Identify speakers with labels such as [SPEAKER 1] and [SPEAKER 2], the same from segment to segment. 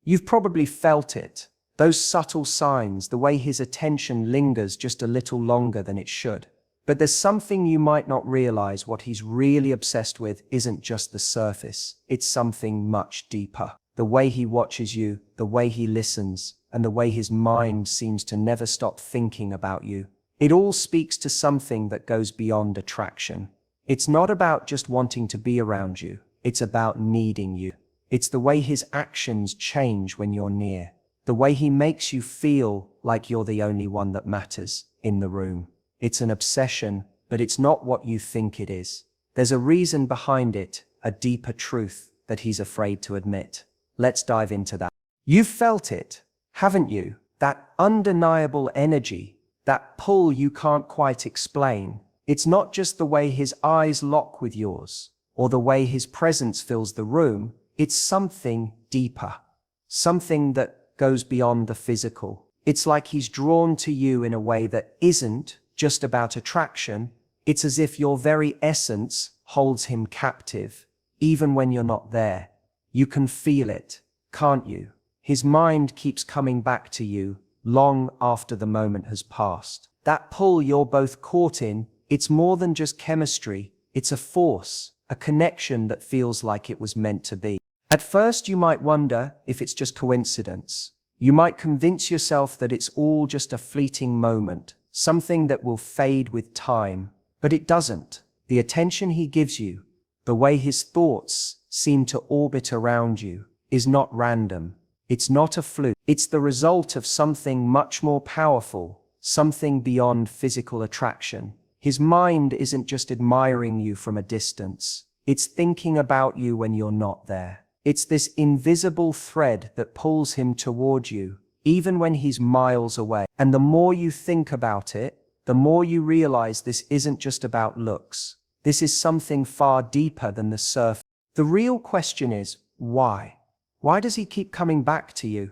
[SPEAKER 1] You've probably felt it. Those subtle signs, the way his attention lingers just a little longer than it should. But there's something you might not realize. What he's really obsessed with isn't just the surface. It's something much deeper. The way he watches you, the way he listens, and the way his mind seems to never stop thinking about you. It all speaks to something that goes beyond attraction. It's not about just wanting to be around you. It's about needing you. It's the way his actions change when you're near. The way he makes you feel like you're the only one that matters in the room. It's an obsession, but it's not what you think it is. There's a reason behind it, a deeper truth that he's afraid to admit. Let's dive into that. You've felt it, haven't you? That undeniable energy, that pull you can't quite explain. It's not just the way his eyes lock with yours, or the way his presence fills the room. It's something deeper, something that goes beyond the physical. It's like he's drawn to you in a way that isn't just about attraction. It's as if your very essence holds him captive, even when you're not there. You can feel it, can't you? His mind keeps coming back to you long after the moment has passed. That pull you're both caught in, it's more than just chemistry. It's a force, a connection that feels like it was meant to be. At first, you might wonder if it's just coincidence. You might convince yourself that it's all just a fleeting moment, something that will fade with time. But it doesn't. The attention he gives you, the way his thoughts seem to orbit around you, is not random. It's not a fluke. It's the result of something much more powerful, something beyond physical attraction. His mind isn't just admiring you from a distance. It's thinking about you when you're not there. It's this invisible thread that pulls him toward you, even when he's miles away. And the more you think about it, the more you realize this isn't just about looks. This is something far deeper than the surface. The real question is, why? Why does he keep coming back to you,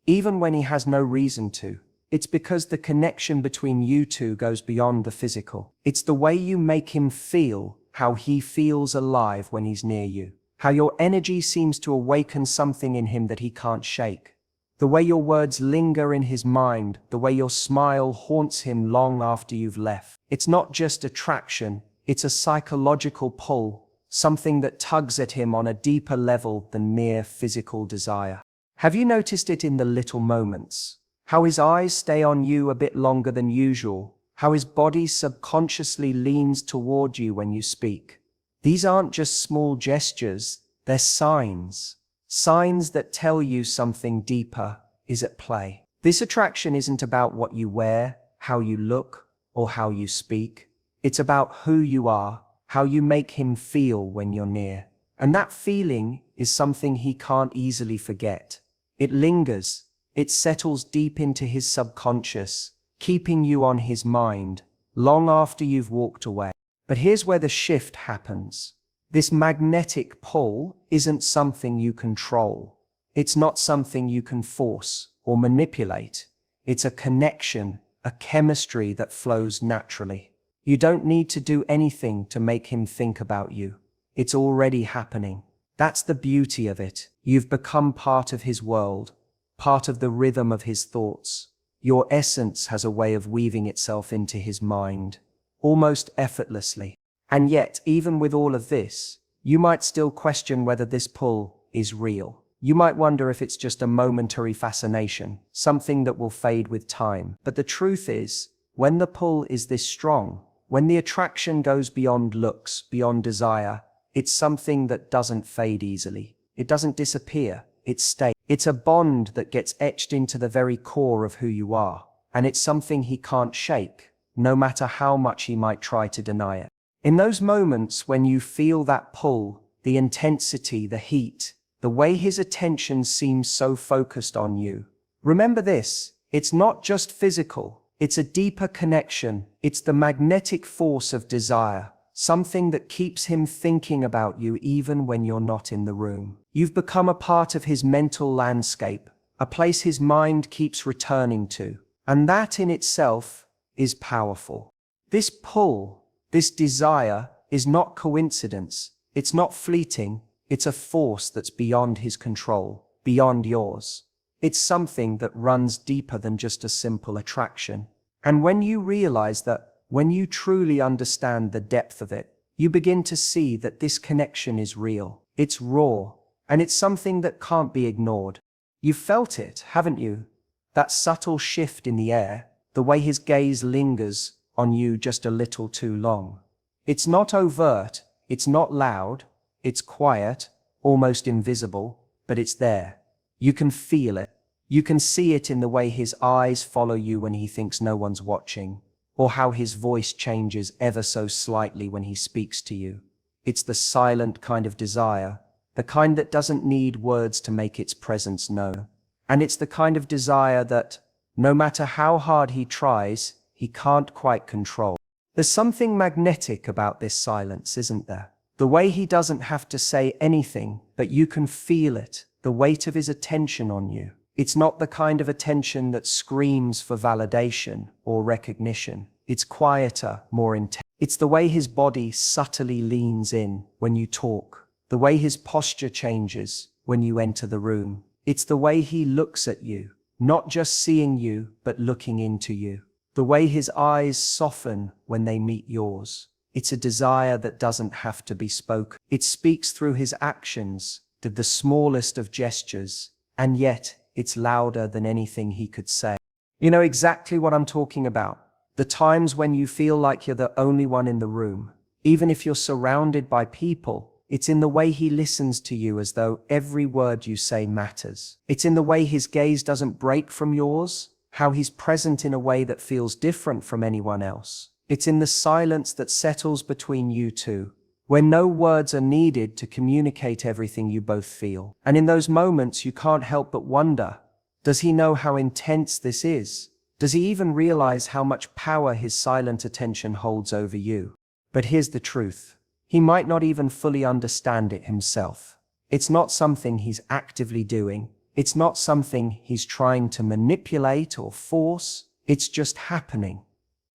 [SPEAKER 1] even when he has no reason to? It's because the connection between you two goes beyond the physical. It's the way you make him feel, how he feels alive when he's near you. How your energy seems to awaken something in him that he can't shake. The way your words linger in his mind, the way your smile haunts him long after you've left. It's not just attraction, it's a psychological pull, something that tugs at him on a deeper level than mere physical desire. Have you noticed it in the little moments? How his eyes stay on you a bit longer than usual, how his body subconsciously leans toward you when you speak. These aren't just small gestures, they're signs. Signs that tell you something deeper is at play. This attraction isn't about what you wear, how you look, or how you speak. It's about who you are, how you make him feel when you're near. And that feeling is something he can't easily forget. It lingers, it settles deep into his subconscious, keeping you on his mind long after you've walked away. But here's where the shift happens. This magnetic pull isn't something you control. It's not something you can force or manipulate. It's a connection, a chemistry that flows naturally. You don't need to do anything to make him think about you. It's already happening. That's the beauty of it. You've become part of his world, part of the rhythm of his thoughts. Your essence has a way of weaving itself into his mind, almost effortlessly. And yet, even with all of this, you might still question whether this pull is real. You might wonder if it's just a momentary fascination, something that will fade with time. But the truth is, when the pull is this strong, when the attraction goes beyond looks, beyond desire, it's something that doesn't fade easily. It doesn't disappear. It stays. It's a bond that gets etched into the very core of who you are. And it's something he can't shake, no matter how much he might try to deny it. In those moments when you feel that pull, the intensity, the heat, the way his attention seems so focused on you, remember this, it's not just physical, it's a deeper connection. It's the magnetic force of desire, something that keeps him thinking about you even when you're not in the room. You've become a part of his mental landscape, a place his mind keeps returning to, and that in itself is powerful. This pull, this desire, is not coincidence. It's not fleeting. It's a force that's beyond his control. beyond yours. It's something that runs deeper than just a simple attraction. And when you realize that, when you truly understand the depth of it, you begin to see that this connection is real. It's raw, and it's something that can't be ignored. You've felt it, haven't you? That subtle shift in the air, the way his gaze lingers on you just a little too long. It's not overt, it's not loud, it's quiet, almost invisible, but it's there. You can feel it. You can see it in the way his eyes follow you when he thinks no one's watching, or how his voice changes ever so slightly when he speaks to you. It's the silent kind of desire, the kind that doesn't need words to make its presence known. And it's the kind of desire that, no matter how hard he tries, he can't quite control. There's something magnetic about this silence, isn't there? The way he doesn't have to say anything, but you can feel it, the weight of his attention on you. It's not the kind of attention that screams for validation or recognition. It's quieter, more intense. It's the way his body subtly leans in when you talk, the way his posture changes when you enter the room. It's the way he looks at you, not just seeing you, but looking into you. The way his eyes soften when they meet yours. It's a desire that doesn't have to be spoken. It speaks through his actions, the smallest of gestures, and yet it's louder than anything he could say. You know exactly what I'm talking about. The times when you feel like you're the only one in the room. Even if you're surrounded by people, it's in the way he listens to you as though every word you say matters. It's in the way his gaze doesn't break from yours, how he's present in a way that feels different from anyone else. It's in the silence that settles between you two, when no words are needed to communicate everything you both feel. And in those moments, you can't help but wonder, does he know how intense this is? Does he even realize how much power his silent attention holds over you? But here's the truth. He might not even fully understand it himself. It's not something he's actively doing. It's not something he's trying to manipulate or force. It's just happening.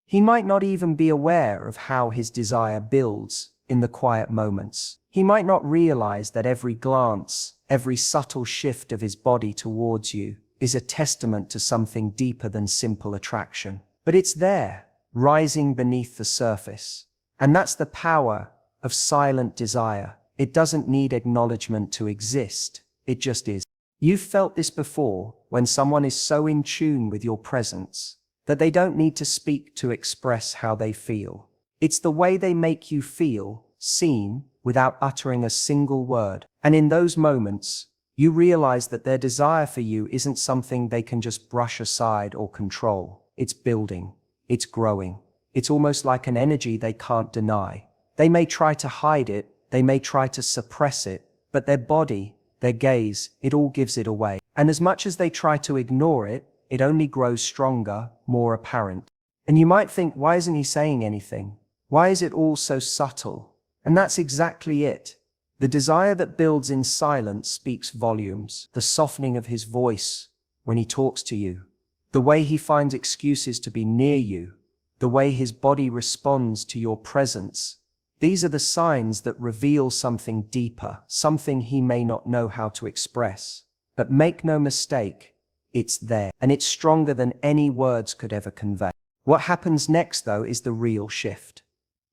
[SPEAKER 1] He might not even be aware of how his desire builds in the quiet moments. He might not realize that every glance, every subtle shift of his body towards you is a testament to something deeper than simple attraction. But it's there, rising beneath the surface. And that's the power of silent desire. It doesn't need acknowledgement to exist. It just is. You've felt this before, when someone is so in tune with your presence that they don't need to speak to express how they feel. It's the way they make you feel seen without uttering a single word. And in those moments, you realize that their desire for you isn't something they can just brush aside or control. It's building. It's growing. It's almost like an energy they can't deny. They may try to hide it. They may try to suppress it, but their body, their gaze, it all gives it away. And as much as they try to ignore it, it only grows stronger, more apparent. And you might think, why isn't he saying anything? Why is it all so subtle? And that's exactly it. The desire that builds in silence speaks volumes. The softening of his voice when he talks to you, the way he finds excuses to be near you, the way his body responds to your presence. These are the signs that reveal something deeper, something he may not know how to express. But make no mistake, it's there, and it's stronger than any words could ever convey. What happens next, though, is the real shift.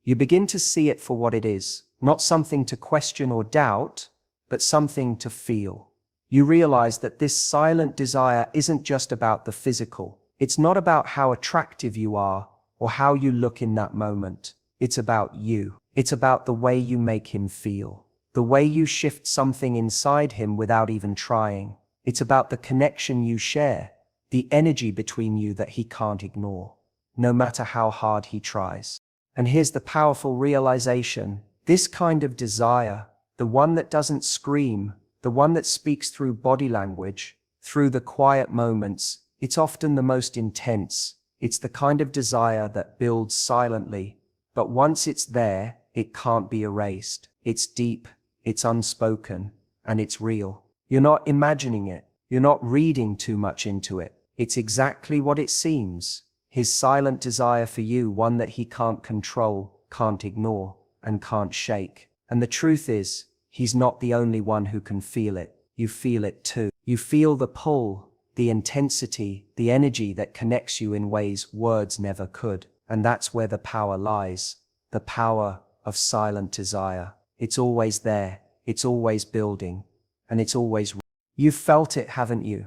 [SPEAKER 1] You begin to see it for what it is, not something to question or doubt, but something to feel. You realize that this silent desire isn't just about the physical. It's not about how attractive you are or how you look in that moment. It's about you. It's about the way you make him feel, the way you shift something inside him without even trying. It's about the connection you share, the energy between you that he can't ignore, no matter how hard he tries. And here's the powerful realization. This kind of desire, the one that doesn't scream, the one that speaks through body language, through the quiet moments, it's often the most intense. It's the kind of desire that builds silently, but once it's there, it can't be erased. It's deep, it's unspoken, and it's real. You're not imagining it. You're not reading too much into it. It's exactly what it seems. His silent desire for you, one that he can't control, can't ignore, and can't shake. And the truth is, he's not the only one who can feel it. you feel it too. You feel the pull, the intensity, the energy that connects you in ways words never could. And that's where the power lies. The power of silent desire. It's always there. It's always building. And it's always... You've felt it, haven't you?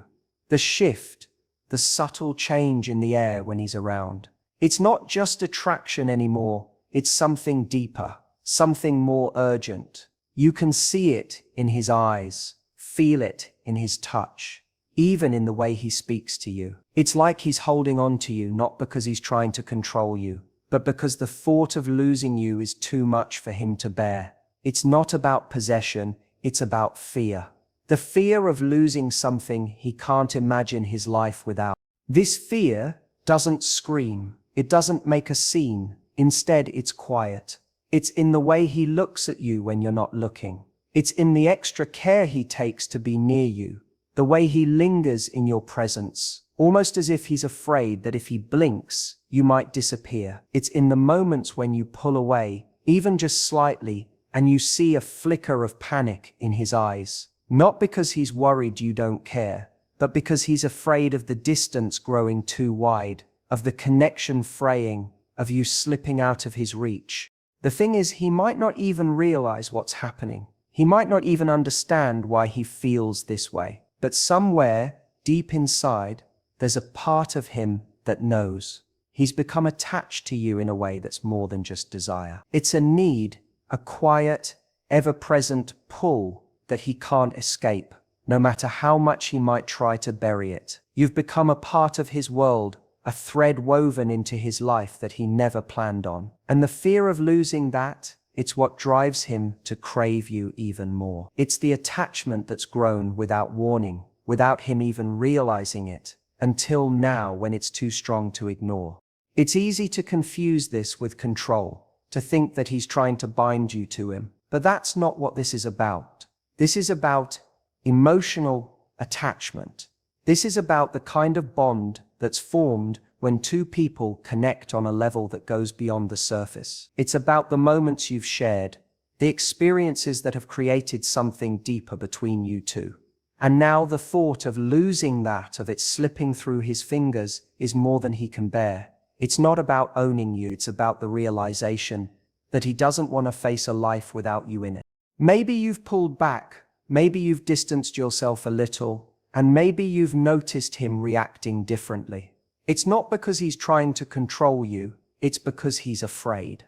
[SPEAKER 1] The shift, the subtle change in the air when he's around. It's not just attraction anymore. It's something deeper, something more urgent. You can see it in his eyes, feel it in his touch, even in the way he speaks to you. It's like he's holding on to you, not because he's trying to control you, but because the thought of losing you is too much for him to bear. It's not about possession, it's about fear. The fear of losing something he can't imagine his life without. This fear doesn't scream, it doesn't make a scene. Instead, it's quiet. It's in the way he looks at you when you're not looking. It's in the extra care he takes to be near you, the way he lingers in your presence, almost as if he's afraid that if he blinks, you might disappear. It's in the moments when you pull away, even just slightly, and you see a flicker of panic in his eyes. Not because he's worried you don't care, but because he's afraid of the distance growing too wide, of the connection fraying, of you slipping out of his reach. The thing is, he might not even realize what's happening. He might not even understand why he feels this way. But somewhere, deep inside, there's a part of him that knows. He's become attached to you in a way that's more than just desire. It's a need, a quiet, ever-present pull that he can't escape, no matter how much he might try to bury it. You've become a part of his world, a thread woven into his life that he never planned on. And the fear of losing that, it's what drives him to crave you even more. It's the attachment that's grown without warning, without him even realizing it, until now when it's too strong to ignore. It's easy to confuse this with control, to think that he's trying to bind you to him. But that's not what this is about. This is about emotional attachment. This is about the kind of bond that's formed when two people connect on a level that goes beyond the surface. It's about the moments you've shared, the experiences that have created something deeper between you two. And now the thought of losing that, of it slipping through his fingers, is more than he can bear. It's not about owning you, it's about the realization that he doesn't want to face a life without you in it. Maybe you've pulled back, maybe you've distanced yourself a little, and maybe you've noticed him reacting differently. It's not because he's trying to control you, it's because he's afraid.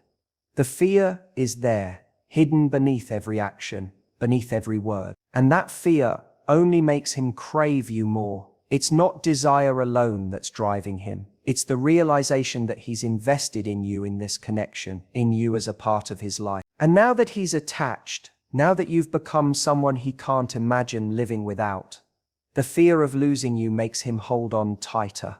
[SPEAKER 1] The fear is there, hidden beneath every action, beneath every word. And that fear only makes him crave you more. It's not desire alone that's driving him. It's the realization that he's invested in you in this connection, in you as a part of his life. And now that he's attached, now that you've become someone he can't imagine living without, the fear of losing you makes him hold on tighter.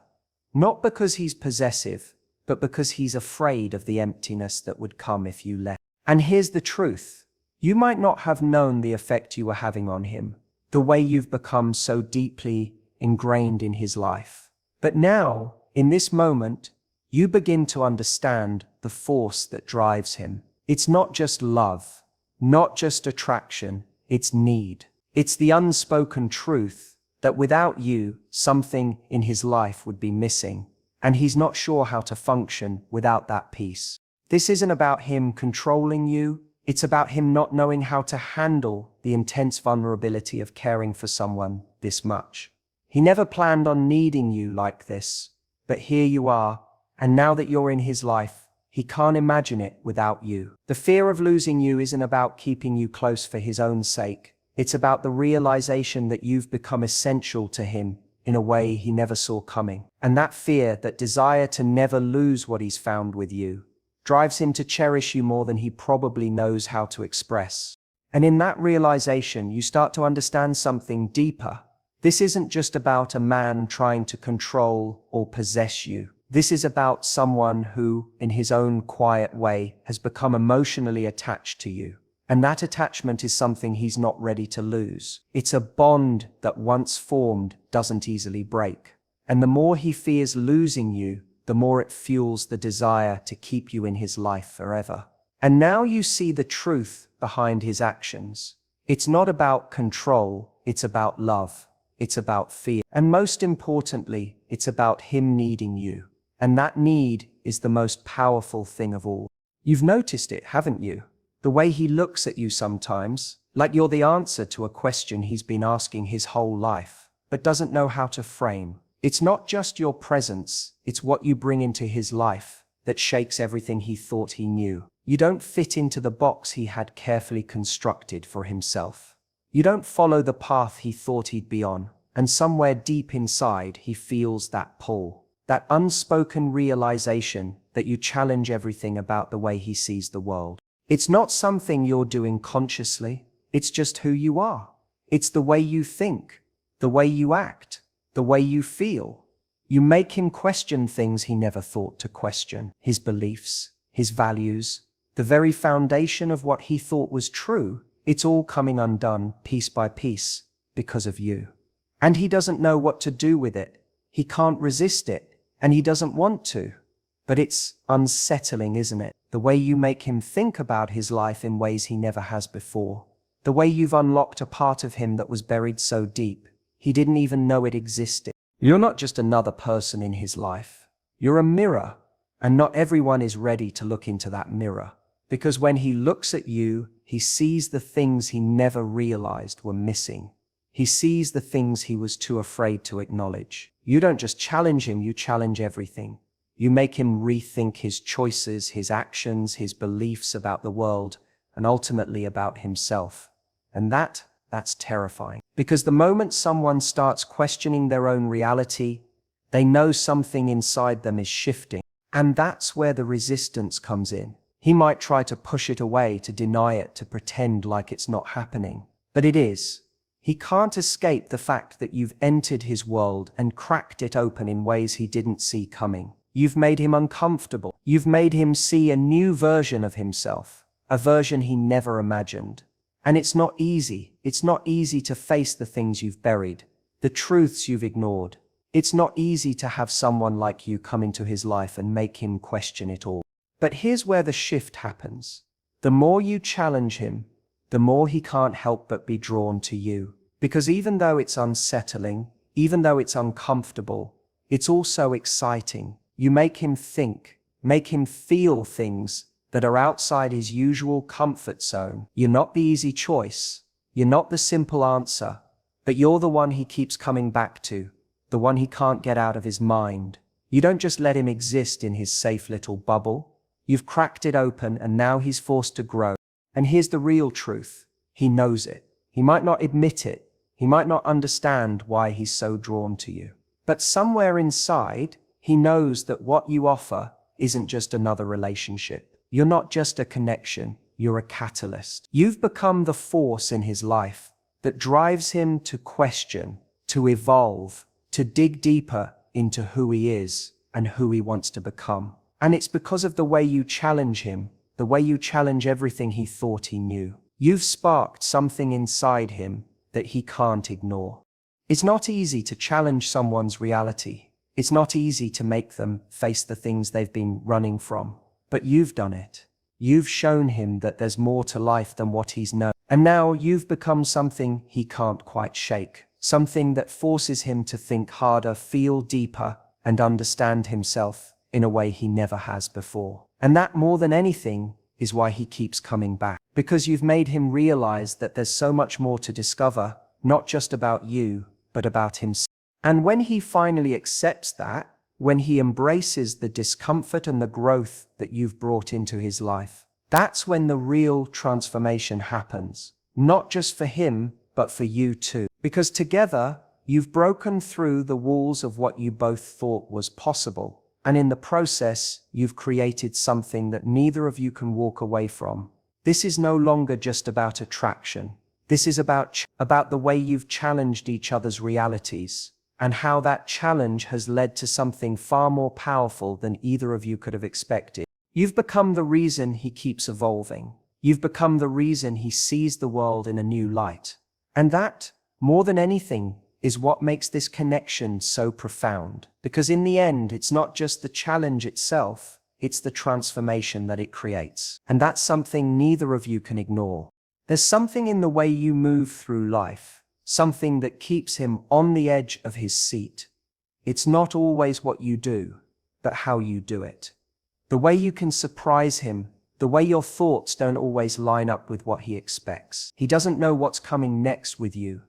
[SPEAKER 1] Not because he's possessive, but because he's afraid of the emptiness that would come if you left. And here's the truth. You might not have known the effect you were having on him, the way you've become so deeply ingrained in his life. But now, in this moment, you begin to understand the force that drives him. It's not just love, not just attraction, it's need. It's the unspoken truth that without you, something in his life would be missing, and he's not sure how to function without that piece. This isn't about him controlling you, it's about him not knowing how to handle the intense vulnerability of caring for someone this much. He never planned on needing you like this, but here you are, and now that you're in his life, he can't imagine it without you. The fear of losing you isn't about keeping you close for his own sake. It's about the realization that you've become essential to him in a way he never saw coming. And that fear, that desire to never lose what he's found with you, drives him to cherish you more than he probably knows how to express. And in that realization, you start to understand something deeper. This isn't just about a man trying to control or possess you. This is about someone who, in his own quiet way, has become emotionally attached to you. And that attachment is something he's not ready to lose. It's a bond that once formed doesn't easily break. And the more he fears losing you, the more it fuels the desire to keep you in his life forever. And now you see the truth behind his actions. It's not about control, it's about love. It's about fear. And most importantly, it's about him needing you. And that need is the most powerful thing of all. You've noticed it, haven't you? The way he looks at you sometimes, like you're the answer to a question he's been asking his whole life, but doesn't know how to frame. It's not just your presence, it's what you bring into his life that shakes everything he thought he knew. You don't fit into the box he had carefully constructed for himself. You don't follow the path he thought he'd be on, and somewhere deep inside he feels that pull, that unspoken realization that you challenge everything about the way he sees the world. It's not something you're doing consciously, it's just who you are. It's the way you think, the way you act, the way you feel. You make him question things he never thought to question, his beliefs, his values, the very foundation of what he thought was true. It's all coming undone piece by piece because of you. And he doesn't know what to do with it. He can't resist it, and he doesn't want to. But it's unsettling, isn't it? The way you make him think about his life in ways he never has before. The way you've unlocked a part of him that was buried so deep, he didn't even know it existed. You're not just another person in his life. You're a mirror, and not everyone is ready to look into that mirror. Because when he looks at you, he sees the things he never realized were missing. He sees the things he was too afraid to acknowledge. You don't just challenge him, you challenge everything. You make him rethink his choices, his actions, his beliefs about the world, and ultimately about himself. And that's terrifying. Because the moment someone starts questioning their own reality, they know something inside them is shifting. And that's where the resistance comes in. He might try to push it away, to deny it, to pretend like it's not happening. But it is. He can't escape the fact that you've entered his world and cracked it open in ways he didn't see coming. You've made him uncomfortable. You've made him see a new version of himself, a version he never imagined. And it's not easy. It's not easy to face the things you've buried, the truths you've ignored. It's not easy to have someone like you come into his life and make him question it all. But here's where the shift happens. The more you challenge him, the more he can't help but be drawn to you. Because even though it's unsettling, even though it's uncomfortable, it's also exciting. You make him think, make him feel things that are outside his usual comfort zone. You're not the easy choice. You're not the simple answer. But you're the one he keeps coming back to, the one he can't get out of his mind. You don't just let him exist in his safe little bubble. You've cracked it open, and now he's forced to grow. And here's the real truth. He knows it. He might not admit it. He might not understand why he's so drawn to you. But somewhere inside, he knows that what you offer isn't just another relationship. You're not just a connection. You're a catalyst. You've become the force in his life that drives him to question, to evolve, to dig deeper into who he is and who he wants to become. And it's because of the way you challenge him, the way you challenge everything he thought he knew. You've sparked something inside him that he can't ignore. It's not easy to challenge someone's reality. It's not easy to make them face the things they've been running from. But you've done it. You've shown him that there's more to life than what he's known. And now you've become something he can't quite shake. Something that forces him to think harder, feel deeper, and understand himself in a way he never has before. And that, more than anything, is why he keeps coming back. Because you've made him realize that there's so much more to discover, not just about you, but about himself. And when he finally accepts that, when he embraces the discomfort and the growth that you've brought into his life, that's when the real transformation happens. Not just for him, but for you too. Because together, you've broken through the walls of what you both thought was possible. And in the process, you've created something that neither of you can walk away from. This is no longer just about attraction. This is about the way you've challenged each other's realities, and how that challenge has led to something far more powerful than either of you could have expected. You've become the reason he keeps evolving. You've become the reason he sees the world in a new light. And that, more than anything, is what makes this connection so profound. Because in the end, it's not just the challenge itself, it's the transformation that it creates. And that's something neither of you can ignore. There's something in the way you move through life, something that keeps him on the edge of his seat. It's not always what you do, but how you do it. The way you can surprise him, the way your thoughts don't always line up with what he expects. He doesn't know what's coming next with you.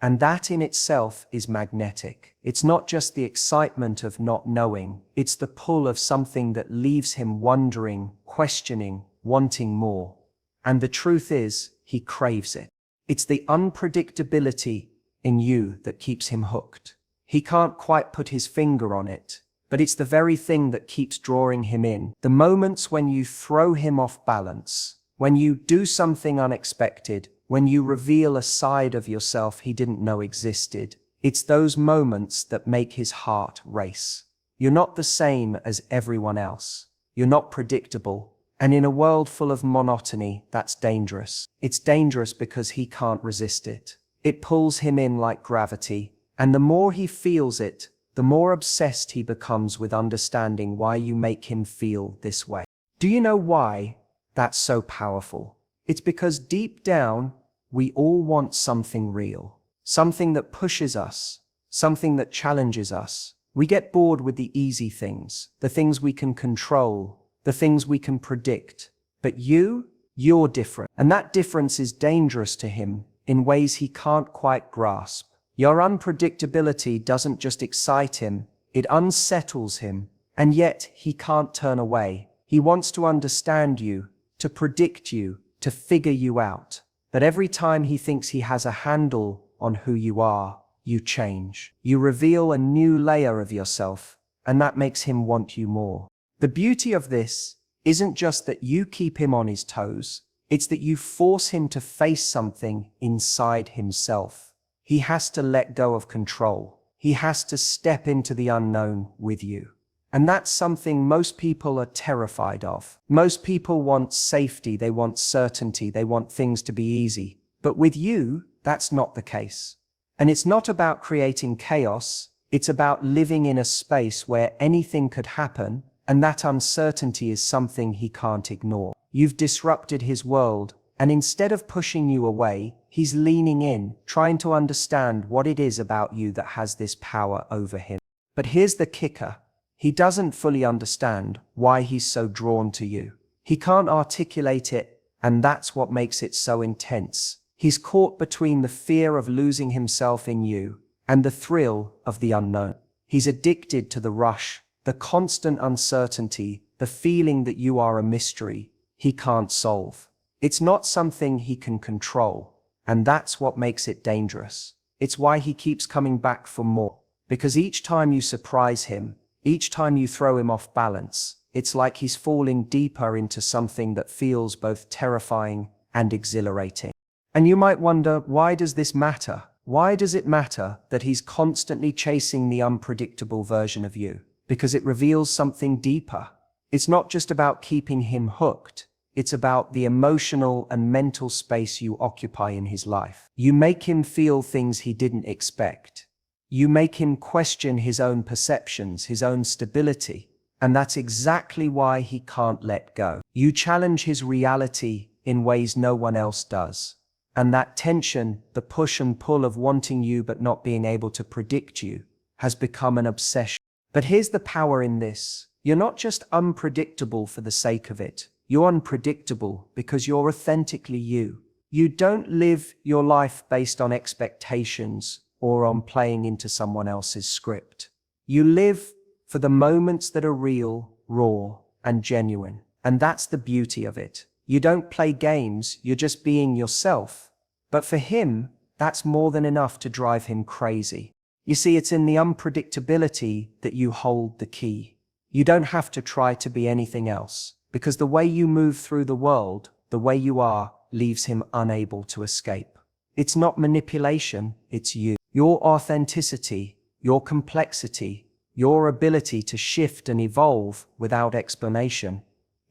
[SPEAKER 1] And that in itself is magnetic. It's not just the excitement of not knowing, it's the pull of something that leaves him wondering, questioning, wanting more. And the truth is, he craves it. It's the unpredictability in you that keeps him hooked. He can't quite put his finger on it, but it's the very thing that keeps drawing him in. The moments when you throw him off balance, when you do something unexpected, when you reveal a side of yourself he didn't know existed, it's those moments that make his heart race. You're not the same as everyone else. You're not predictable. And in a world full of monotony, that's dangerous. It's dangerous because he can't resist it. It pulls him in like gravity. And the more he feels it, the more obsessed he becomes with understanding why you make him feel this way. Do you know why that's so powerful? It's because deep down, we all want something real, something that pushes us, something that challenges us. We get bored with the easy things, the things we can control, the things we can predict. But you're different. And that difference is dangerous to him in ways he can't quite grasp. Your unpredictability doesn't just excite him, it unsettles him. And yet he can't turn away. He wants to understand you, to predict you, to figure you out. But every time he thinks he has a handle on who you are, you change. You reveal a new layer of yourself, and that makes him want you more. The beauty of this isn't just that you keep him on his toes, it's that you force him to face something inside himself. He has to let go of control. He has to step into the unknown with you. And that's something most people are terrified of. Most people want safety, they want certainty, they want things to be easy. But with you, that's not the case. And it's not about creating chaos, it's about living in a space where anything could happen, and that uncertainty is something he can't ignore. You've disrupted his world, and instead of pushing you away, he's leaning in, trying to understand what it is about you that has this power over him. But here's the kicker. He doesn't fully understand why he's so drawn to you. He can't articulate it, and that's what makes it so intense. He's caught between the fear of losing himself in you and the thrill of the unknown. He's addicted to the rush, the constant uncertainty, the feeling that you are a mystery he can't solve. It's not something he can control, and that's what makes it dangerous. It's why he keeps coming back for more. Because each time you surprise him, each time you throw him off balance, it's like he's falling deeper into something that feels both terrifying and exhilarating. And you might wonder, why does this matter? Why does it matter that he's constantly chasing the unpredictable version of you? Because it reveals something deeper. It's not just about keeping him hooked. It's about the emotional and mental space you occupy in his life. You make him feel things he didn't expect. You make him question his own perceptions, his own stability, and that's exactly why he can't let go. You challenge his reality in ways no one else does. And that tension, the push and pull of wanting you but not being able to predict you, has become an obsession. But here's the power in this. You're not just unpredictable for the sake of it. You're unpredictable because you're authentically you. You don't live your life based on expectations or on playing into someone else's script. You live for the moments that are real, raw, and genuine. And that's the beauty of it. You don't play games, you're just being yourself. But for him, that's more than enough to drive him crazy. You see, it's in the unpredictability that you hold the key. You don't have to try to be anything else, because the way you move through the world, the way you are, leaves him unable to escape. It's not manipulation, it's you. Your authenticity, your complexity, your ability to shift and evolve without explanation.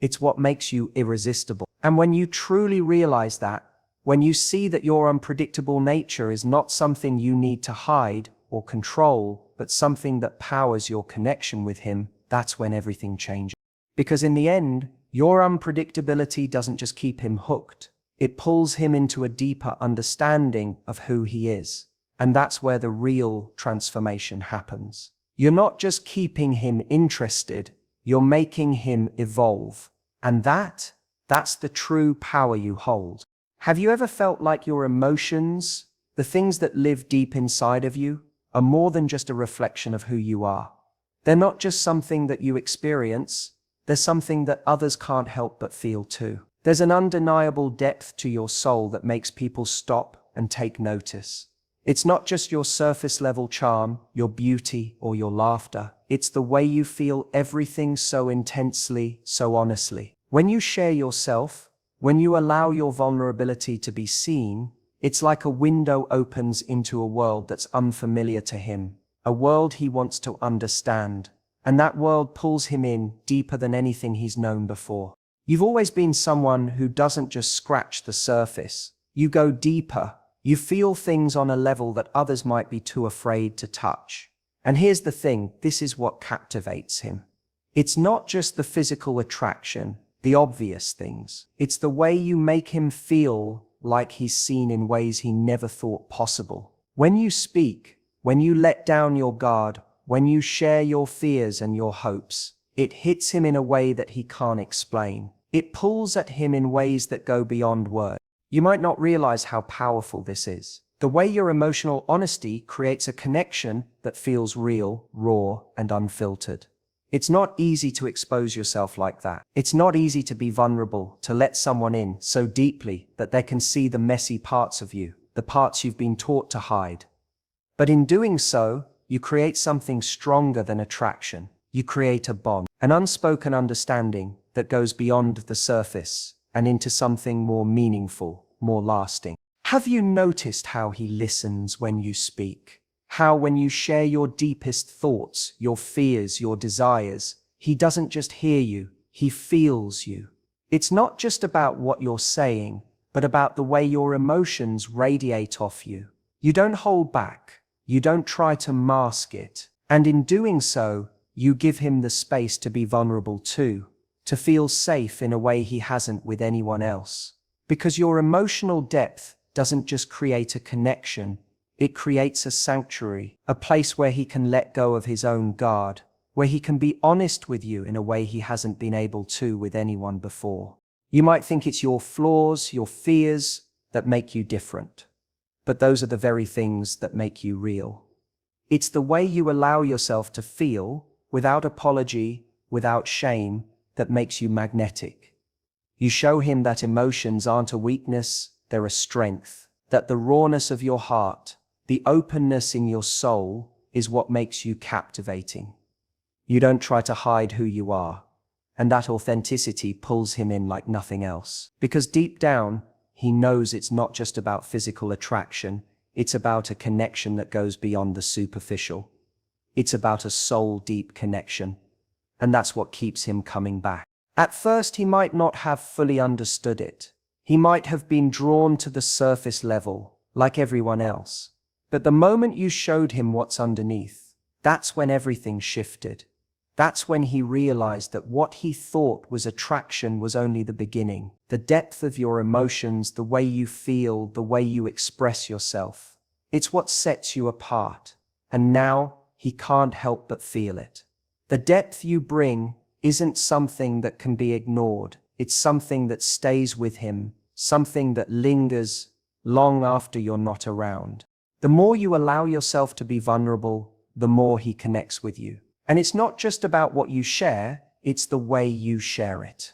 [SPEAKER 1] It's what makes you irresistible. And when you truly realize that, when you see that your unpredictable nature is not something you need to hide or control, but something that powers your connection with him, that's when everything changes. Because in the end, your unpredictability doesn't just keep him hooked, It pulls him into a deeper understanding of who he is. And that's where the real transformation happens. You're not just keeping him interested, you're making him evolve. And that's the true power you hold. Have you ever felt like your emotions, the things that live deep inside of you, are more than just a reflection of who you are? They're not just something that you experience, they're something that others can't help but feel too. There's an undeniable depth to your soul that makes people stop and take notice. It's not just your surface level charm, your beauty, or your laughter. It's the way you feel everything so intensely, so honestly. When you share yourself, when you allow your vulnerability to be seen, it's like a window opens into a world that's unfamiliar to him, a world he wants to understand, and that world pulls him in deeper than anything he's known before. You've always been someone who doesn't just scratch the surface. You go deeper. You feel things on a level that others might be too afraid to touch. And here's the thing, this is what captivates him. It's not just the physical attraction, the obvious things. It's the way you make him feel like he's seen in ways he never thought possible. When you speak, when you let down your guard, when you share your fears and your hopes, it hits him in a way that he can't explain. It pulls at him in ways that go beyond words. You might not realize how powerful this is. The way your emotional honesty creates a connection that feels real, raw, and unfiltered. It's not easy to expose yourself like that. It's not easy to be vulnerable, to let someone in so deeply that they can see the messy parts of you, the parts you've been taught to hide. But in doing so, you create something stronger than attraction. You create a bond, an unspoken understanding that goes beyond the surface and into something more meaningful, more lasting. Have you noticed how he listens when you speak? How when you share your deepest thoughts, your fears, your desires, he doesn't just hear you, he feels you. It's not just about what you're saying, but about the way your emotions radiate off you. You don't hold back, you don't try to mask it, and in doing so, you give him the space to be vulnerable too, to feel safe in a way he hasn't with anyone else. Because your emotional depth doesn't just create a connection, it creates a sanctuary, a place where he can let go of his own guard, where he can be honest with you in a way he hasn't been able to with anyone before. You might think it's your flaws, your fears that make you different, but those are the very things that make you real. It's the way you allow yourself to feel, without apology, without shame, that makes you magnetic. You show him that emotions aren't a weakness, they're a strength, that the rawness of your heart, the openness in your soul, is what makes you captivating. You don't try to hide who you are, and that authenticity pulls him in like nothing else. Because deep down, he knows it's not just about physical attraction, it's about a connection that goes beyond the superficial. It's about a soul-deep connection, and that's what keeps him coming back. At first, he might not have fully understood it. He might have been drawn to the surface level, like everyone else. But the moment you showed him what's underneath, that's when everything shifted. That's when he realized that what he thought was attraction was only the beginning. The depth of your emotions, the way you feel, the way you express yourself. It's what sets you apart. And now, he can't help but feel it. The depth you bring isn't something that can be ignored. It's something that stays with him, something that lingers long after you're not around. The more you allow yourself to be vulnerable, the more he connects with you. And it's not just about what you share, it's the way you share it.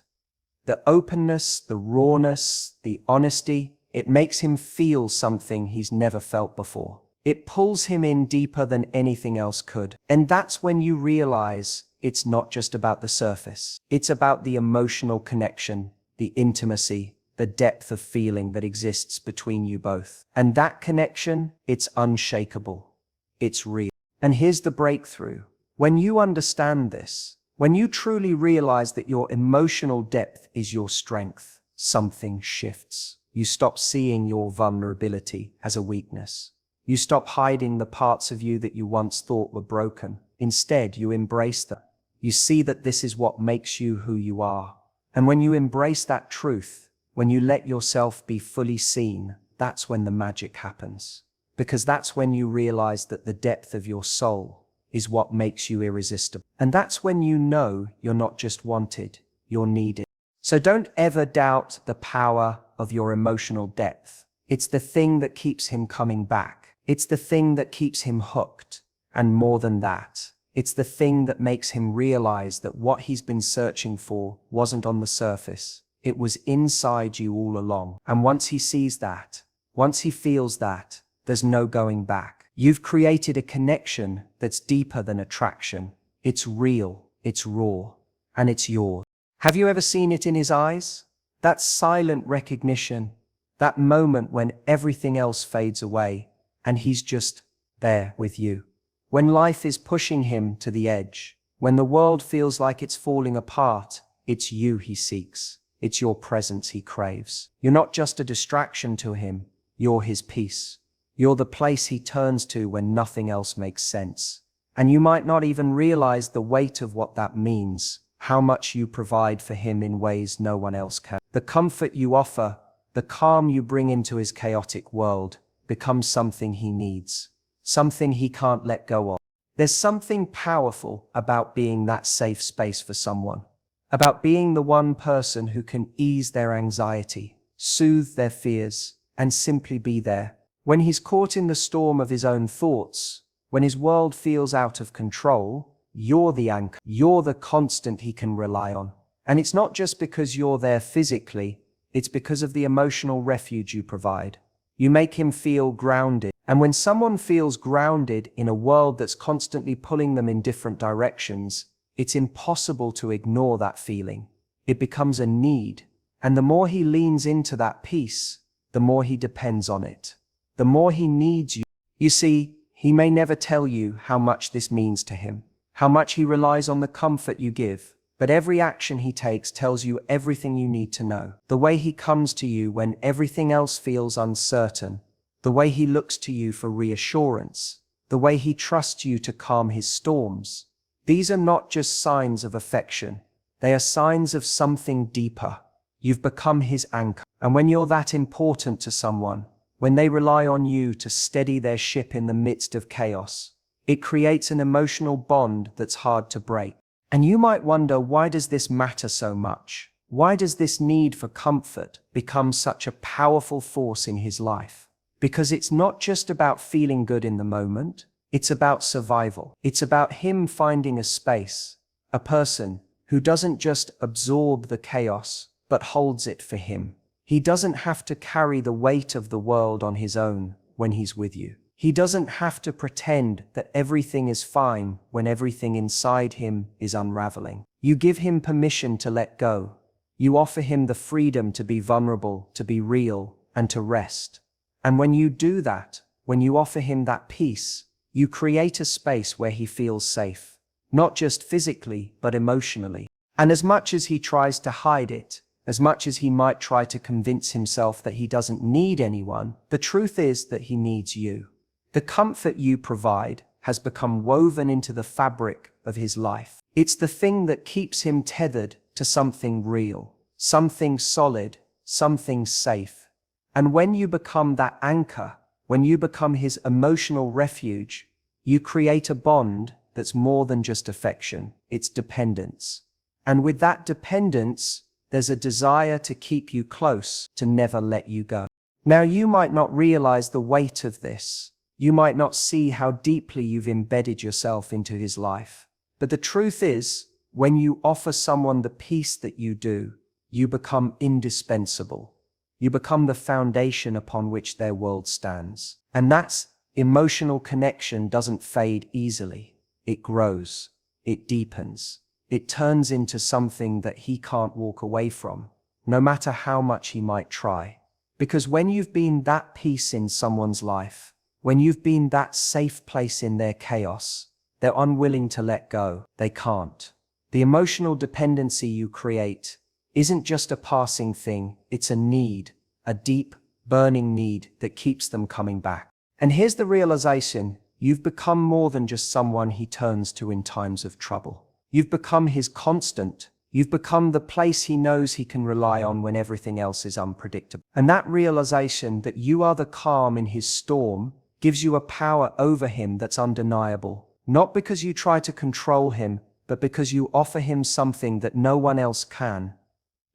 [SPEAKER 1] The openness, the rawness, the honesty, it makes him feel something he's never felt before. It pulls him in deeper than anything else could. And that's when you realize it's not just about the surface. It's about the emotional connection, the intimacy, the depth of feeling that exists between you both. And that connection, it's unshakable. It's real. And here's the breakthrough. When you understand this, when you truly realize that your emotional depth is your strength, something shifts. You stop seeing your vulnerability as a weakness. You stop hiding the parts of you that you once thought were broken. Instead, you embrace them. You see that this is what makes you who you are. And when you embrace that truth, when you let yourself be fully seen, that's when the magic happens. Because that's when you realize that the depth of your soul is what makes you irresistible. And that's when you know you're not just wanted, you're needed. So don't ever doubt the power of your emotional depth. It's the thing that keeps him coming back. It's the thing that keeps him hooked. And more than that, it's the thing that makes him realize that what he's been searching for wasn't on the surface. It was inside you all along. And once he sees that, once he feels that, there's no going back. You've created a connection that's deeper than attraction. It's real, it's raw, and it's yours. Have you ever seen it in his eyes? That silent recognition, that moment when everything else fades away, and he's just there with you. When life is pushing him to the edge, when the world feels like it's falling apart, it's you he seeks. It's your presence he craves. You're not just a distraction to him, you're his peace. You're the place he turns to when nothing else makes sense. And you might not even realize the weight of what that means, how much you provide for him in ways no one else can. The comfort you offer, the calm you bring into his chaotic world, becomes something he needs, something he can't let go of. There's something powerful about being that safe space for someone, about being the one person who can ease their anxiety, soothe their fears, and simply be there. When he's caught in the storm of his own thoughts, when his world feels out of control, you're the anchor. You're the constant he can rely on. And it's not just because you're there physically, it's because of the emotional refuge you provide. You make him feel grounded. And when someone feels grounded in a world that's constantly pulling them in different directions, it's impossible to ignore that feeling. It becomes a need. And the more he leans into that peace, the more he depends on it. The more he needs you. You see, he may never tell you how much this means to him, how much he relies on the comfort you give, but every action he takes tells you everything you need to know. The way he comes to you when everything else feels uncertain, the way he looks to you for reassurance, the way he trusts you to calm his storms. These are not just signs of affection, they are signs of something deeper. You've become his anchor. And when you're that important to someone, when they rely on you to steady their ship in the midst of chaos, it creates an emotional bond that's hard to break. And you might wonder, why does this matter so much? Why does this need for comfort become such a powerful force in his life? Because it's not just about feeling good in the moment, it's about survival. It's about him finding a space, a person who doesn't just absorb the chaos, but holds it for him. He doesn't have to carry the weight of the world on his own when he's with you. He doesn't have to pretend that everything is fine when everything inside him is unraveling. You give him permission to let go. You offer him the freedom to be vulnerable, to be real, and to rest. And when you do that, when you offer him that peace, you create a space where he feels safe, not just physically, but emotionally. And as much as he tries to hide it, as much as he might try to convince himself that he doesn't need anyone, the truth is that he needs you. The comfort you provide has become woven into the fabric of his life. It's the thing that keeps him tethered to something real, something solid, something safe. And when you become that anchor, when you become his emotional refuge, you create a bond that's more than just affection, it's dependence. And with that dependence, there's a desire to keep you close, to never let you go. Now, you might not realize the weight of this. You might not see how deeply you've embedded yourself into his life. But the truth is, when you offer someone the peace that you do, you become indispensable. You become the foundation upon which their world stands. And that emotional connection doesn't fade easily. It grows. It deepens. It turns into something that he can't walk away from, no matter how much he might try. Because when you've been that peace in someone's life, when you've been that safe place in their chaos, they're unwilling to let go. They can't. The emotional dependency you create isn't just a passing thing, it's a need, a deep, burning need that keeps them coming back. And here's the realization: you've become more than just someone he turns to in times of trouble. You've become his constant, You've become the place he knows he can rely on when everything else is unpredictable. And that realization that you are the calm in his storm gives you a power over him that's undeniable. Not because you try to control him, but because you offer him something that no one else can.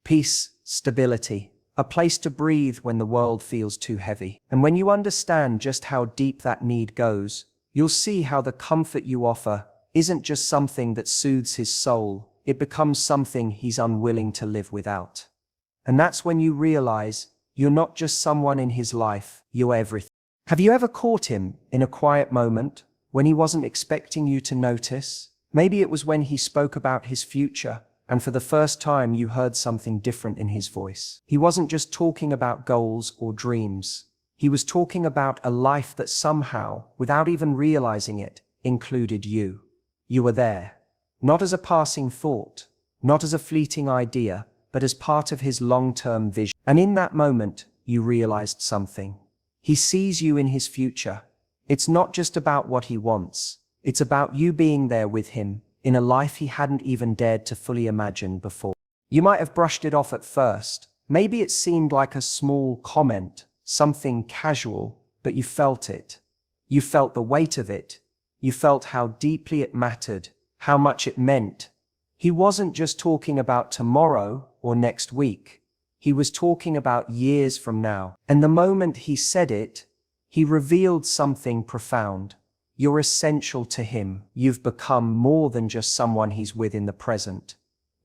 [SPEAKER 1] Peace, stability, a place to breathe when the world feels too heavy. And when you understand just how deep that need goes, you'll see how the comfort you offer isn't just something that soothes his soul, it becomes something he's unwilling to live without. And that's when you realize you're not just someone in his life, you're everything. Have you ever caught him in a quiet moment when he wasn't expecting you to notice? Maybe it was when he spoke about his future, and for the first time you heard something different in his voice. He wasn't just talking about goals or dreams. He was talking about a life that somehow, without even realizing it, included you. You were there. Not as a passing thought, not as a fleeting idea, but as part of his long-term vision. And in that moment, you realized something. He sees you in his future. It's not just about what he wants. It's about you being there with him in a life he hadn't even dared to fully imagine before. You might have brushed it off at first. Maybe it seemed like a small comment, something casual, but you felt it. You felt the weight of it. You felt how deeply it mattered, how much it meant. He wasn't just talking about tomorrow or next week. He was talking about years from now. And the moment he said it, he revealed something profound. You're essential to him. You've become more than just someone he's with in the present.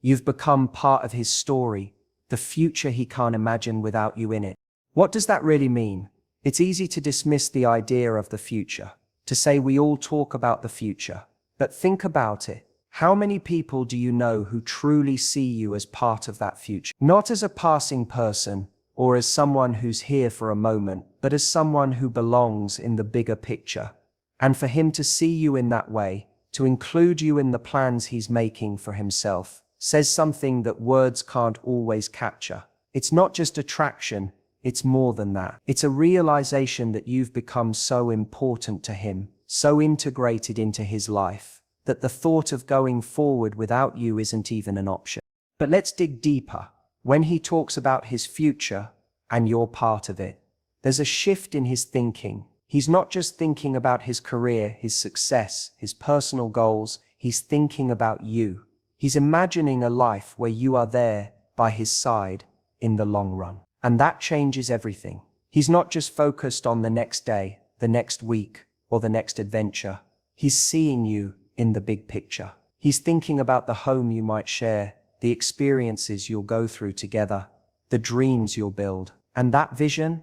[SPEAKER 1] You've become part of his story, the future he can't imagine without you in it. What does that really mean? It's easy to dismiss the idea of the future, to say we all talk about the future. But think about it. How many people do you know who truly see you as part of that future? Not as a passing person or as someone who's here for a moment, but as someone who belongs in the bigger picture. And for him to see you in that way, to include you in the plans he's making for himself, says something that words can't always capture. It's not just attraction, it's more than that. It's a realization that you've become so important to him, so integrated into his life, that the thought of going forward without you isn't even an option. But let's dig deeper. When he talks about his future, and you're part of it, there's a shift in his thinking. He's not just thinking about his career, his success, his personal goals, he's thinking about you. He's imagining a life where you are there by his side in the long run. And that changes everything. He's not just focused on the next day, the next week, or the next adventure. He's seeing you in the big picture. He's thinking about the home you might share, the experiences you'll go through together, the dreams you'll build. And that vision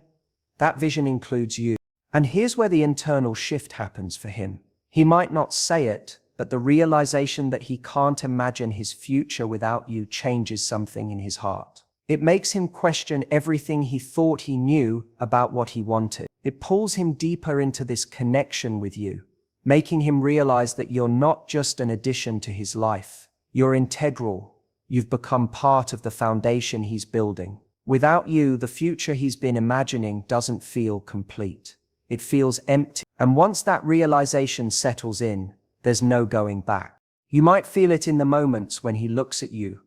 [SPEAKER 1] includes you. And here's where the internal shift happens for him. He might not say it, but the realization that he can't imagine his future without you changes something in his heart. It makes him question everything he thought he knew about what he wanted. It pulls him deeper into this connection with you, making him realize that you're not just an addition to his life. You're integral. You've become part of the foundation he's building. Without you, the future he's been imagining doesn't feel complete. It feels empty. And once that realization settles in, there's no going back. You might feel it in the moments when he looks at you,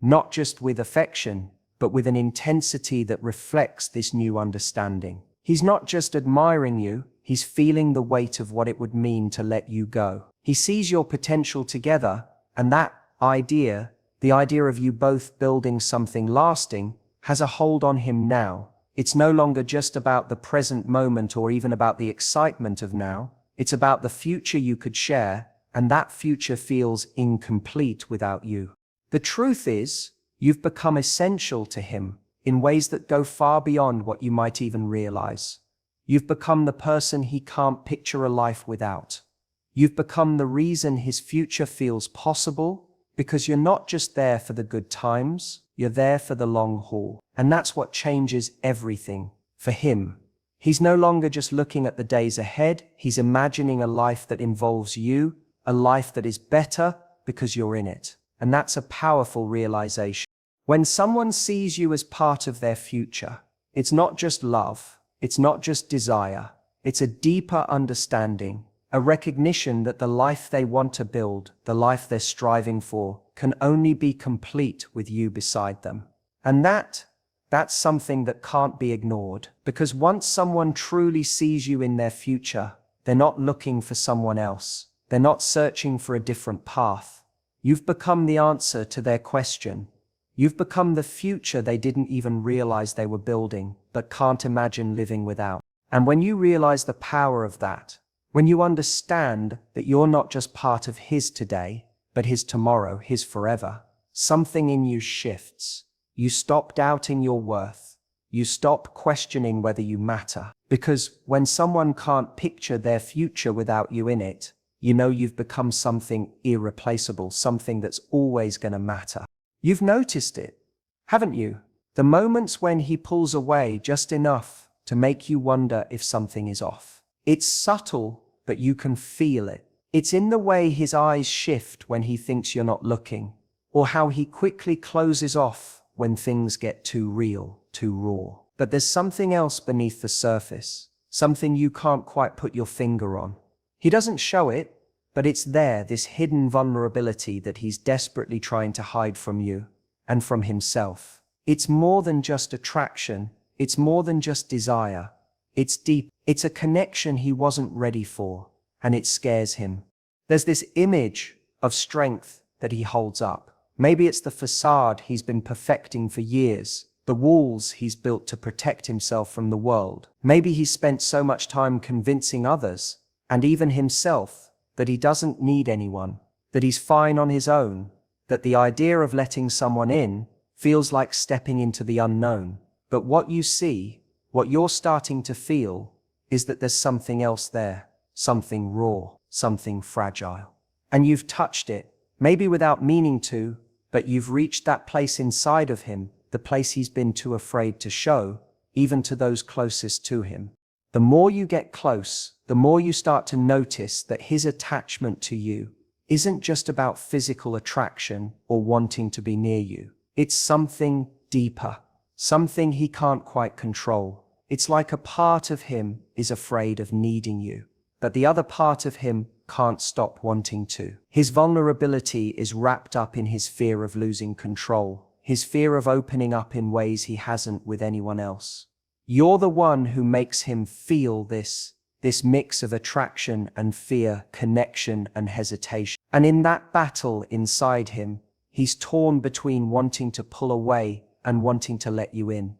[SPEAKER 1] not just with affection, but with an intensity that reflects this new understanding. He's not just admiring you, he's feeling the weight of what it would mean to let you go. He sees your potential together, and that idea, the idea of you both building something lasting, has a hold on him now. It's no longer just about the present moment or even about the excitement of now. It's about the future you could share, and that future feels incomplete without you. The truth is, you've become essential to him in ways that go far beyond what you might even realize. You've become the person he can't picture a life without. You've become the reason his future feels possible, because you're not just there for the good times, you're there for the long haul. And that's what changes everything for him. He's no longer just looking at the days ahead, he's imagining a life that involves you, a life that is better because you're in it. And that's a powerful realization. When someone sees you as part of their future, it's not just love, it's not just desire, it's a deeper understanding, a recognition that the life they want to build, the life they're striving for, can only be complete with you beside them. And that's something that can't be ignored, because once someone truly sees you in their future, they're not looking for someone else. They're not searching for a different path. You've become the answer to their question. You've become the future they didn't even realize they were building, but can't imagine living without. And when you realize the power of that, when you understand that you're not just part of his today, but his tomorrow, his forever, something in you shifts. You stop doubting your worth. You stop questioning whether you matter. Because when someone can't picture their future without you in it, you know you've become something irreplaceable, something that's always going to matter. You've noticed it, haven't you? The moments when he pulls away just enough to make you wonder if something is off. It's subtle, but you can feel it. It's in the way his eyes shift when he thinks you're not looking, or how he quickly closes off when things get too real, too raw. But there's something else beneath the surface, something you can't quite put your finger on. He doesn't show it, but it's there, this hidden vulnerability that he's desperately trying to hide from you and from himself. It's more than just attraction. It's more than just desire. It's deep. It's a connection he wasn't ready for, and it scares him. There's this image of strength that he holds up. Maybe it's the facade he's been perfecting for years, the walls he's built to protect himself from the world. Maybe he's spent so much time convincing others, and even himself, that he doesn't need anyone, that he's fine on his own, that the idea of letting someone in feels like stepping into the unknown. But what you see, what you're starting to feel, is that there's something else there, something raw, something fragile. And you've touched it, maybe without meaning to, but you've reached that place inside of him, the place he's been too afraid to show, even to those closest to him. The more you get close, the more you start to notice that his attachment to you isn't just about physical attraction or wanting to be near you. It's something deeper, something he can't quite control. It's like a part of him is afraid of needing you, but the other part of him can't stop wanting to. His vulnerability is wrapped up in his fear of losing control, his fear of opening up in ways he hasn't with anyone else. You're the one who makes him feel this mix of attraction and fear, connection and hesitation. And in that battle inside him, he's torn between wanting to pull away and wanting to let you in.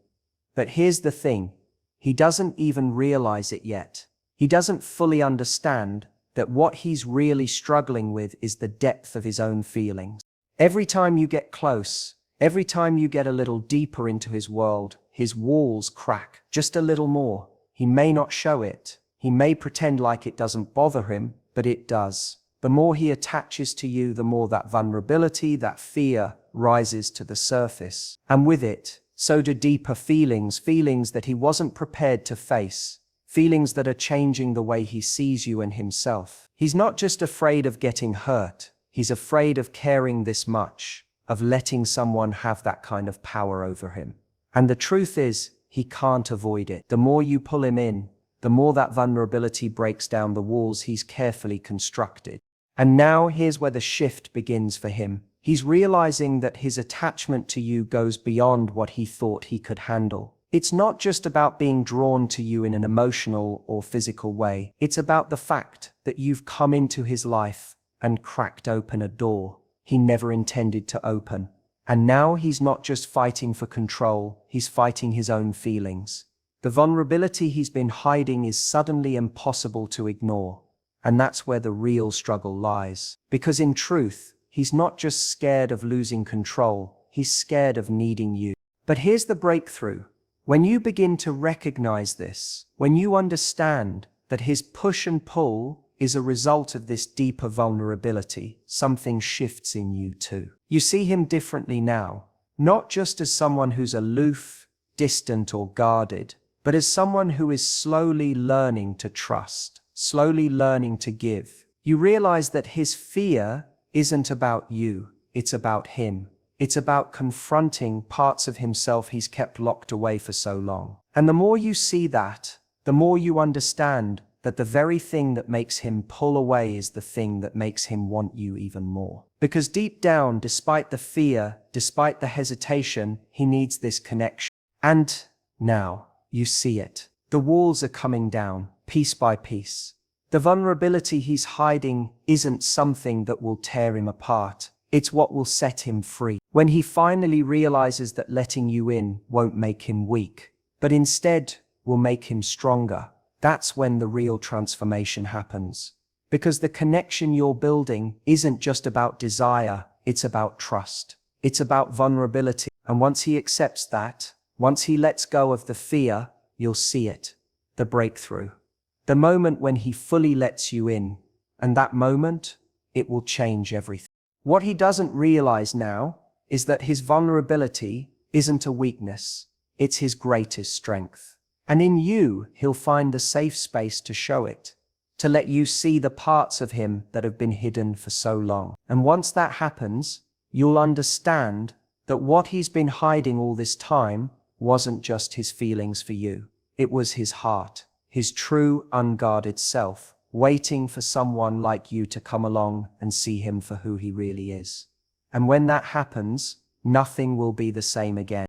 [SPEAKER 1] But here's the thing, he doesn't even realize it yet. He doesn't fully understand that what he's really struggling with is the depth of his own feelings. Every time you get close, every time you get a little deeper into his world, his walls crack just a little more. He may not show it. He may pretend like it doesn't bother him, but it does. The more he attaches to you, the more that vulnerability, that fear rises to the surface. And with it, so do deeper feelings, feelings that he wasn't prepared to face, feelings that are changing the way he sees you and himself. He's not just afraid of getting hurt. He's afraid of caring this much, of letting someone have that kind of power over him. And the truth is, he can't avoid it. The more you pull him in, the more that vulnerability breaks down the walls he's carefully constructed. And now here's where the shift begins for him. He's realizing that his attachment to you goes beyond what he thought he could handle. It's not just about being drawn to you in an emotional or physical way. It's about the fact that you've come into his life and cracked open a door he never intended to open. And now he's not just fighting for control, he's fighting his own feelings. The vulnerability he's been hiding is suddenly impossible to ignore. And that's where the real struggle lies. Because in truth, he's not just scared of losing control, he's scared of needing you. But here's the breakthrough. When you begin to recognize this, when you understand that his push and pull is a result of this deeper vulnerability, something shifts in you too. You see him differently now, not just as someone who's aloof, distant or guarded, but as someone who is slowly learning to trust, slowly learning to give. You realize that his fear isn't about you, it's about him. It's about confronting parts of himself he's kept locked away for so long. And the more you see that, the more you understand that the very thing that makes him pull away is the thing that makes him want you even more. Because deep down, despite the fear, despite the hesitation, he needs this connection. And now, you see it. The walls are coming down, piece by piece. The vulnerability he's hiding isn't something that will tear him apart. It's what will set him free. When he finally realizes that letting you in won't make him weak, but instead will make him stronger, that's when the real transformation happens. Because the connection you're building isn't just about desire, it's about trust. It's about vulnerability. And once he accepts that, once he lets go of the fear, you'll see it. The breakthrough. The moment when he fully lets you in. And that moment, it will change everything. What he doesn't realize now is that his vulnerability isn't a weakness. It's his greatest strength. And in you, he'll find the safe space to show it, to let you see the parts of him that have been hidden for so long. And once that happens, you'll understand that what he's been hiding all this time wasn't just his feelings for you. It was his heart, his true, unguarded self, waiting for someone like you to come along and see him for who he really is. And when that happens, nothing will be the same again.